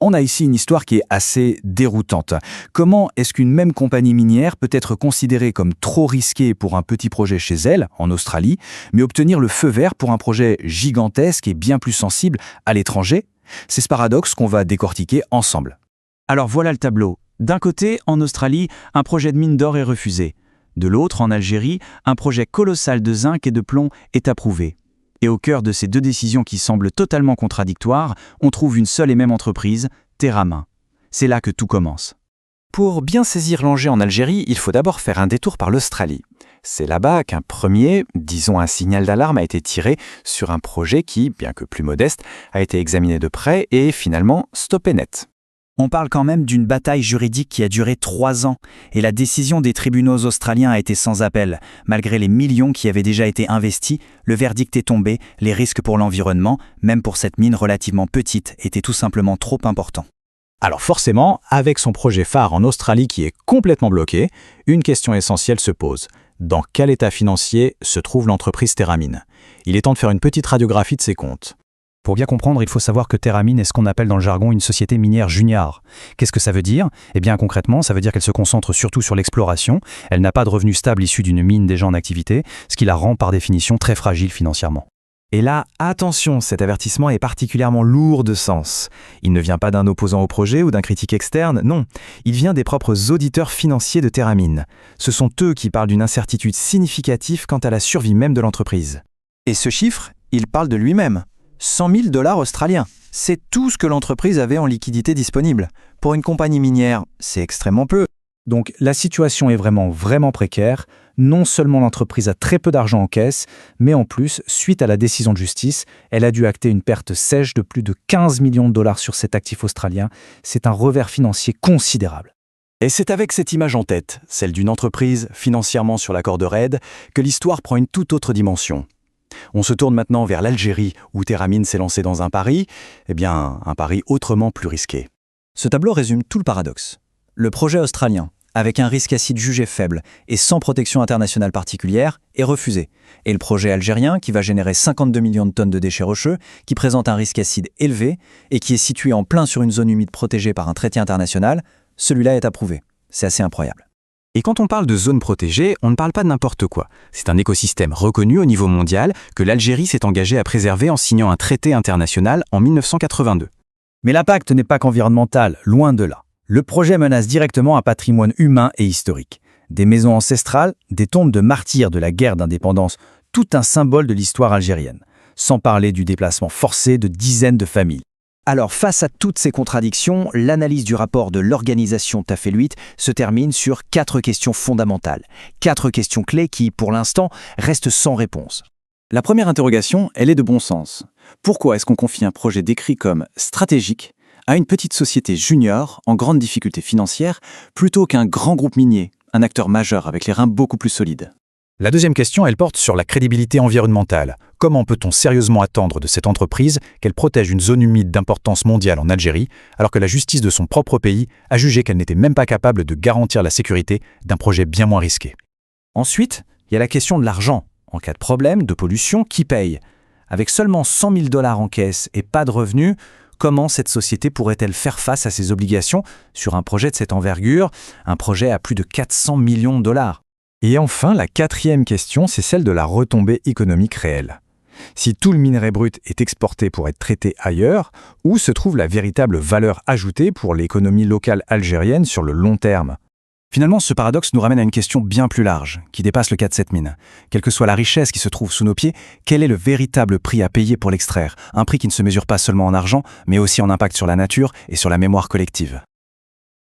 On a ici une histoire qui est assez déroutante. Comment est-ce qu'une même compagnie minière peut être considérée comme trop risquée pour un petit projet chez elle, en Australie, mais obtenir le feu vert pour un projet gigantesque et bien plus sensible à l'étranger? C'est ce paradoxe qu'on va décortiquer ensemble. Alors voilà le tableau. D'un côté, en Australie, un projet de mine d'or est refusé. De l'autre, en Algérie, un projet colossal de zinc et de plomb est approuvé. Et au cœur de ces deux décisions qui semblent totalement contradictoires, on trouve une seule et même entreprise, Terramin. C'est là que tout commence. Pour bien saisir l'enjeu en Algérie, il faut d'abord faire un détour par l'Australie. C'est là-bas qu'un premier, disons un signal d'alarme, a été tiré sur un projet qui, bien que plus modeste, a été examiné de près et finalement stoppé net. On parle quand même d'une bataille juridique qui a duré 3 ans, et la décision des tribunaux australiens a été sans appel. Malgré les millions qui avaient déjà été investis, le verdict est tombé, les risques pour l'environnement, même pour cette mine relativement petite, étaient tout simplement trop importants. Alors forcément, avec son projet phare en Australie qui est complètement bloqué, une question essentielle se pose. Dans quel état financier se trouve l'entreprise Terramine? Il est temps de faire une petite radiographie de ses comptes. Pour bien comprendre, il faut savoir que Terramine est ce qu'on appelle dans le jargon une société minière junior. Qu'est-ce que ça veut dire? Eh bien concrètement, ça veut dire qu'elle se concentre surtout sur l'exploration, elle n'a pas de revenus stables issus d'une mine déjà en activité, ce qui la rend par définition très fragile financièrement. Et là, attention, cet avertissement est particulièrement lourd de sens. Il ne vient pas d'un opposant au projet ou d'un critique externe, non. Il vient des propres auditeurs financiers de Terramine. Ce sont eux qui parlent d'une incertitude significative quant à la survie même de l'entreprise. Et ce chiffre, il parle de lui-même. 100 000 $ australiens. C'est tout ce que l'entreprise avait en liquidité disponible. Pour une compagnie minière, c'est extrêmement peu. Donc la situation est vraiment précaire. Non seulement l'entreprise a très peu d'argent en caisse, mais en plus, suite à la décision de justice, elle a dû acter une perte sèche de plus de 15 millions de dollars sur cet actif australien. C'est un revers financier considérable. Et c'est avec cette image en tête, celle d'une entreprise financièrement sur la corde raide, que l'histoire prend une toute autre dimension. On se tourne maintenant vers l'Algérie, où Terramine s'est lancé dans un pari, un pari autrement plus risqué. Ce tableau résume tout le paradoxe. Le projet australien, avec un risque acide jugé faible et sans protection internationale particulière, est refusé. Et le projet algérien, qui va générer 52 millions de tonnes de déchets rocheux, qui présente un risque acide élevé et qui est situé en plein sur une zone humide protégée par un traité international, celui-là est approuvé. C'est assez incroyable. Et quand on parle de zone protégée, on ne parle pas de n'importe quoi. C'est un écosystème reconnu au niveau mondial que l'Algérie s'est engagée à préserver en signant un traité international en 1982. Mais l'impact n'est pas qu'environnemental, loin de là. Le projet menace directement un patrimoine humain et historique. Des maisons ancestrales, des tombes de martyrs de la guerre d'indépendance, tout un symbole de l'histoire algérienne. Sans parler du déplacement forcé de dizaines de familles. Alors, face à toutes ces contradictions, l'analyse du rapport de l'organisation Tafeluit se termine sur 4 questions fondamentales. 4 questions clés qui, pour l'instant, restent sans réponse. La première interrogation, elle est de bon sens. Pourquoi est-ce qu'on confie un projet décrit comme stratégique à une petite société junior en grande difficulté financière plutôt qu'un grand groupe minier, un acteur majeur avec les reins beaucoup plus solides? La deuxième question, elle porte sur la crédibilité environnementale. Comment peut-on sérieusement attendre de cette entreprise qu'elle protège une zone humide d'importance mondiale en Algérie, alors que la justice de son propre pays a jugé qu'elle n'était même pas capable de garantir la sécurité d'un projet bien moins risqué? Ensuite, il y a la question de l'argent. En cas de problème, de pollution, qui paye? Avec seulement 100 000 $ en caisse et pas de revenus, comment cette société pourrait-elle faire face à ses obligations sur un projet de cette envergure, un projet à plus de 400 millions de dollars? Et enfin, la quatrième question, c'est celle de la retombée économique réelle. Si tout le minerai brut est exporté pour être traité ailleurs, où se trouve la véritable valeur ajoutée pour l'économie locale algérienne sur le long terme? Finalement, ce paradoxe nous ramène à une question bien plus large, qui dépasse le cas de cette mine. Quelle que soit la richesse qui se trouve sous nos pieds, quel est le véritable prix à payer pour l'extraire? Un prix qui ne se mesure pas seulement en argent, mais aussi en impact sur la nature et sur la mémoire collective.